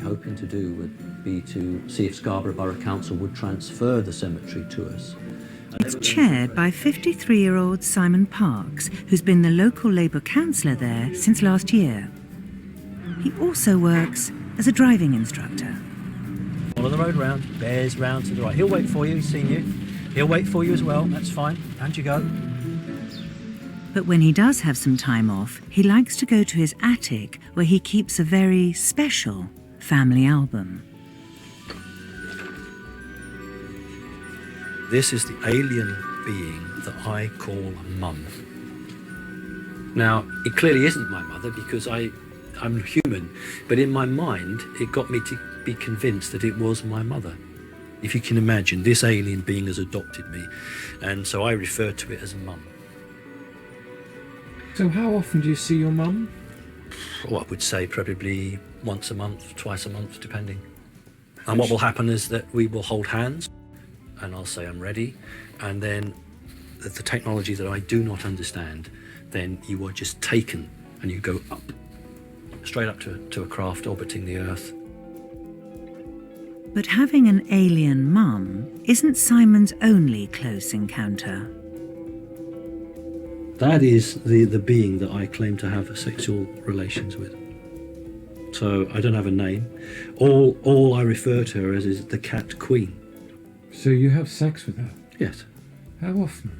hoping to do would be to see if Scarborough Borough Council would transfer the cemetery to us. It's chaired by 53-year-old Simon Parkes, who's been the local Labour councillor there since last year. He also works as a driving instructor. Follow the road round, bears round to the right. He'll wait for you, he's seen you. He'll wait for you as well, that's fine. And you go. But when he does have some time off, he likes to go to his attic where he keeps a very special family album. This is the alien being that I call Mum. Now, it clearly isn't my mother because I'm human, but in my mind, it got me to be convinced that it was my mother. If you can imagine, this alien being has adopted me, and so I refer to it as Mum. So how often do you see your mum? Well, I would say probably once a month, twice a month, depending. And what will happen is that we will hold hands, and I'll say I'm ready, and then the technology that I do not understand, then you are just taken and you go up, straight up to a craft orbiting the Earth. But having an alien mum isn't Simon's only close encounter. That is the being that I claim to have sexual relations with. So I don't have a name. All I refer to her as is the cat queen. So you have sex with her? Yes. How often?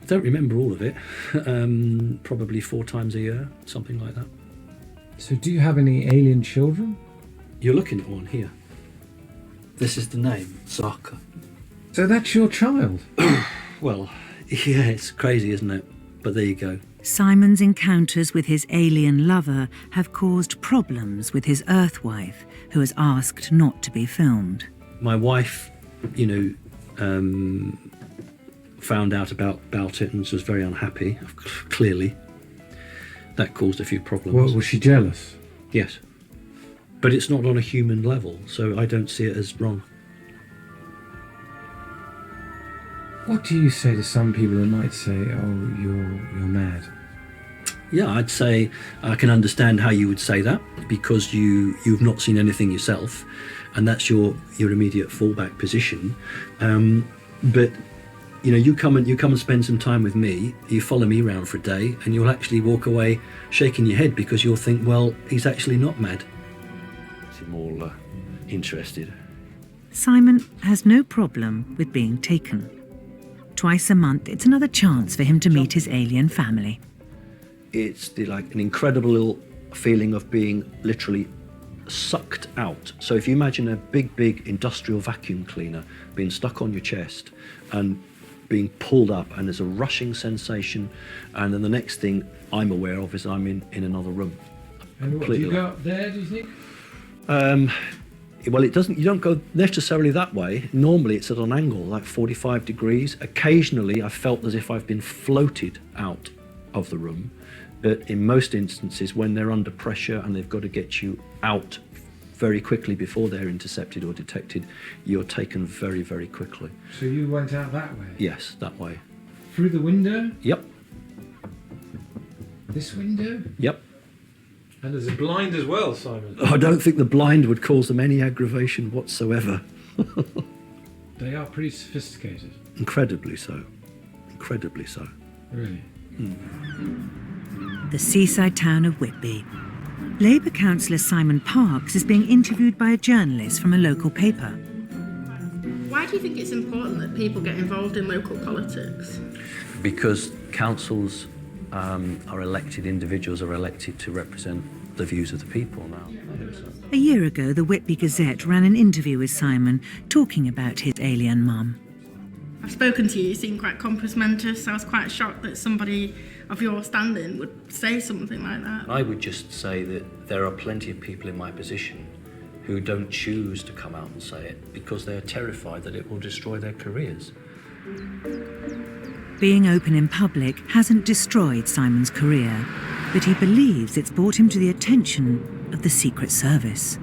I don't remember all of it. Probably 4 times a year, something like that. So do you have any alien children? You're looking at one here. This is the name, Saka. So that's your child? Well, yeah, it's crazy, isn't it? But there you go. Simon's encounters with his alien lover have caused problems with his Earth wife, who has asked not to be filmed. My wife, found out about it and was very unhappy, clearly. That caused a few problems. Well, was she jealous? Yes. But it's not on a human level, so I don't see it as wrong. What do you say to some people that might say, oh, you're mad? Yeah, I'd say I can understand how you would say that because you've not seen anything yourself, and that's your immediate fallback position. But you come and spend some time with me. You follow me around for a day, and you'll actually walk away shaking your head because you'll think, well, he's actually not mad. I'm all interested. Simon has no problem with being taken. Twice a month, it's another chance for him to meet his alien family. It's an incredible little feeling of being literally sucked out. So if you imagine a big industrial vacuum cleaner being stuck on your chest and being pulled up, and there's a rushing sensation, and then the next thing I'm aware of is I'm in another room. And what, do you go up there, do you think? Well, you don't go necessarily that way. Normally it's at an angle, like 45 degrees. Occasionally I've felt as if I've been floated out of the room. But in most instances, when they're under pressure and they've got to get you out very quickly before they're intercepted or detected, you're taken very, very quickly. So you went out that way? Yes, that way. Through the window? Yep. This window? Yep. And there's a blind as well, Simon. I don't think the blind would cause them any aggravation whatsoever. They are pretty sophisticated. Incredibly so. Incredibly so. Really? The seaside town of Whitby. Labour councillor Simon Parkes is being interviewed by a journalist from a local paper. Why do you think it's important that people get involved in local politics? Because councils are elected, individuals are elected to represent the views of the people now. I think so. A year ago, the Whitby Gazette ran an interview with Simon talking about his alien mum. I've spoken to you, you seem quite complimentous. I was quite shocked that somebody of your standing would say something like that. I would just say that there are plenty of people in my position who don't choose to come out and say it because they're terrified that it will destroy their careers. Being open in public hasn't destroyed Simon's career, but he believes it's brought him to the attention of the Secret Service.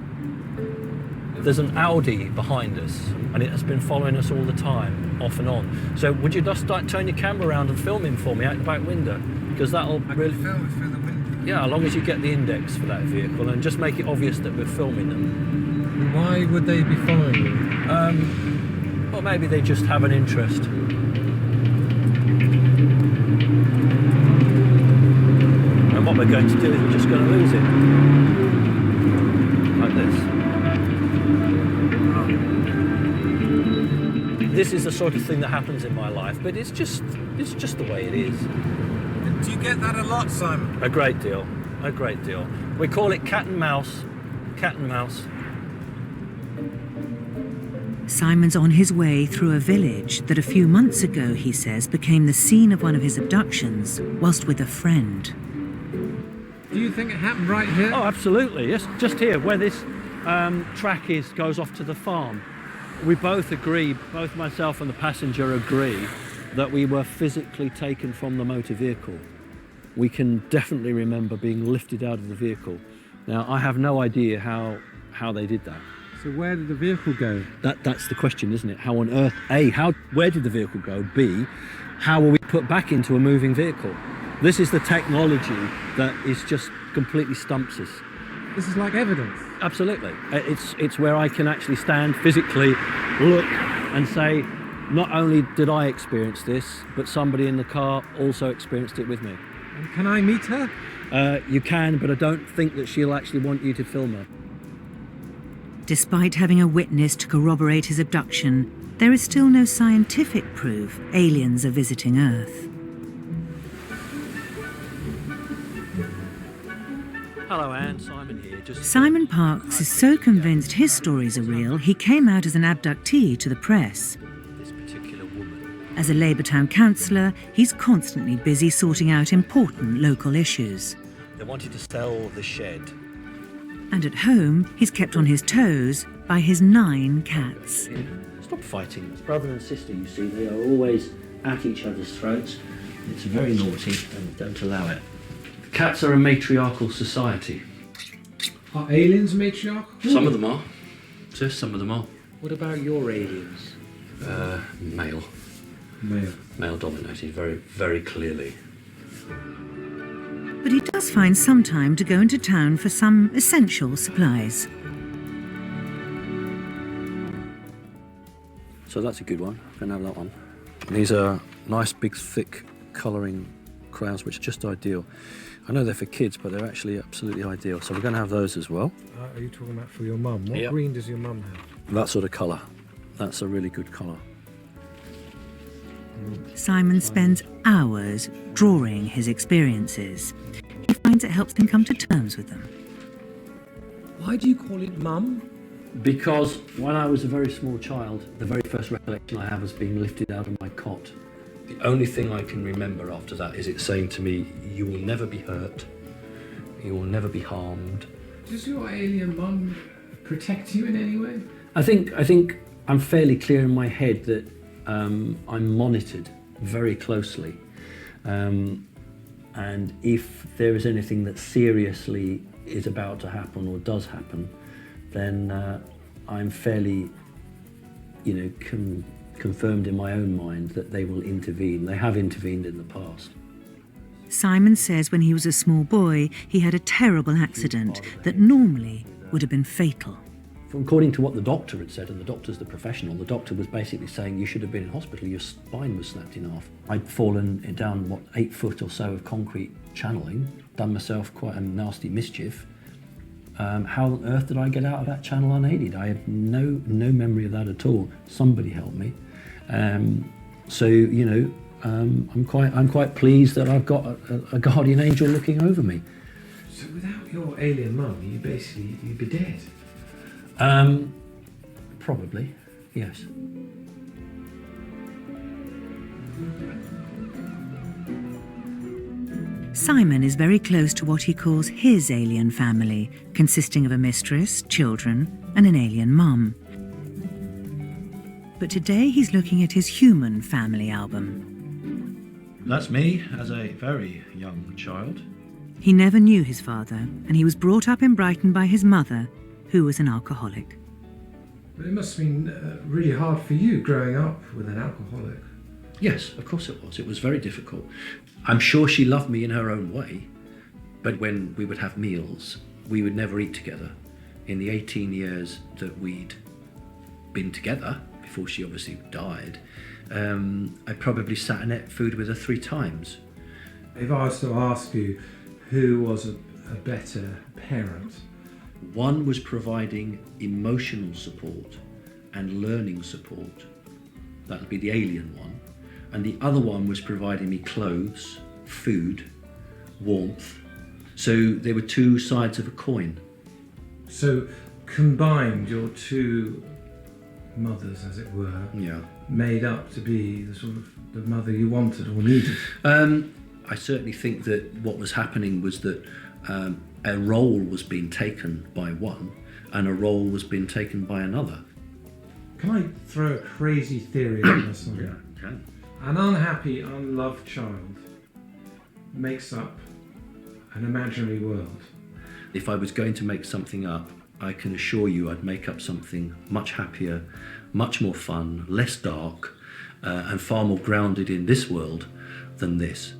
There's an Audi behind us, and it has been following us all the time, off and on. So would you just turn your camera around and film him for me out the back window? Because that'll really... film it through the window? Yeah, as long as you get the index for that vehicle, and just make it obvious that we're filming them. Why would they be following you? Or maybe they just have an interest. And what we're going to do is we're just going to lose it. Like this. This is the sort of thing that happens in my life, but it's just the way it is. Do you get that a lot, Simon? A great deal. A great deal. We call it cat and mouse. Cat and mouse. Simon's on his way through a village that a few months ago, he says, became the scene of one of his abductions whilst with a friend. Do you think it happened right here? Oh, absolutely. Yes, just here, where this track goes off to the farm. We both agree, both myself and the passenger agree, that we were physically taken from the motor vehicle. We can definitely remember being lifted out of the vehicle. Now, I have no idea how they did that. So where did the vehicle go? That's the question, isn't it? How on earth, A, where did the vehicle go? B, how were we put back into a moving vehicle? This is the technology that is just completely stumps us. This is like evidence. Absolutely. It's where I can actually stand physically, look and say, not only did I experience this, but somebody in the car also experienced it with me. And can I meet her? You can, but I don't think that she'll actually want you to film her. Despite having a witness to corroborate his abduction, there is still no scientific proof aliens are visiting Earth. Hello, Anne. Simon here. Simon Parkes is so convinced his stories are real, he came out as an abductee to the press. This particular woman. As a Labour Town Councillor, he's constantly busy sorting out important local issues. They wanted to sell the shed. And at home, he's kept on his toes by his 9 cats. Stop fighting. It's brother and sister, you see. They are always at each other's throats. It's very naughty and don't allow it. Cats are a matriarchal society. Are aliens matriarchal? Some of them are. Just some of them are. What about your aliens? Male. Male. Male dominated, very, very clearly. But he does find some time to go into town for some essential supplies. So that's a good one. I can have that one. These are nice, big, thick colouring crayons, which are just ideal. I know they're for kids, but they're actually absolutely ideal. So we're going to have those as well. Are you talking about for your mum? What green does your mum have? That sort of colour. That's a really good colour. Simon spends hours drawing his experiences. He finds it helps him come to terms with them. Why do you call it mum? Because when I was a very small child, the very first recollection I have was being lifted out of my cot. The only thing I can remember after that is it saying to me, you will never be hurt, you will never be harmed. Does your alien mum protect you in any way? I think I'm fairly clear in my head that I'm monitored very closely. And if there is anything that seriously is about to happen or does happen, then I'm fairly, confirmed in my own mind that they will intervene. They have intervened in the past. Simon says when he was a small boy, he had a terrible accident that normally would have been fatal. According to what the doctor had said, and the doctor's the professional, the doctor was basically saying you should have been in hospital, your spine was snapped in half. I'd fallen down, 8 foot or so of concrete channeling, done myself quite a nasty mischief. How on earth did I get out of that channel unaided? I have no memory of that at all. Somebody helped me. I'm quite pleased that I've got a guardian angel looking over me. So without your alien mum, you'd be dead. Probably, yes. Simon is very close to what he calls his alien family, consisting of a mistress, children, and an alien mum. But today he's looking at his human family album. That's me as a very young child. He never knew his father, and he was brought up in Brighton by his mother, who was an alcoholic. But it must have been really hard for you growing up with an alcoholic. Yes, of course it was. It was very difficult. I'm sure she loved me in her own way, but when we would have meals, we would never eat together in the 18 years that we'd been together, before she obviously died, I probably sat and ate food with her 3 times. If I was to ask you who was a better parent, One was providing emotional support and learning support. That would be the alien one. And the other one was providing me clothes, food, warmth. So there were 2 sides of a coin. so combined your 2 mothers, as it were, Yeah. made up to be the sort of the mother you wanted or needed. I certainly think that what was happening was that a role was being taken by one and a role was being taken by another. Can I throw a crazy theory at this? Okay. An unhappy, unloved child makes up an imaginary world. If I was going to make something up, I can assure you I'd make up something much happier, much more fun, less dark, and far more grounded in this world than this.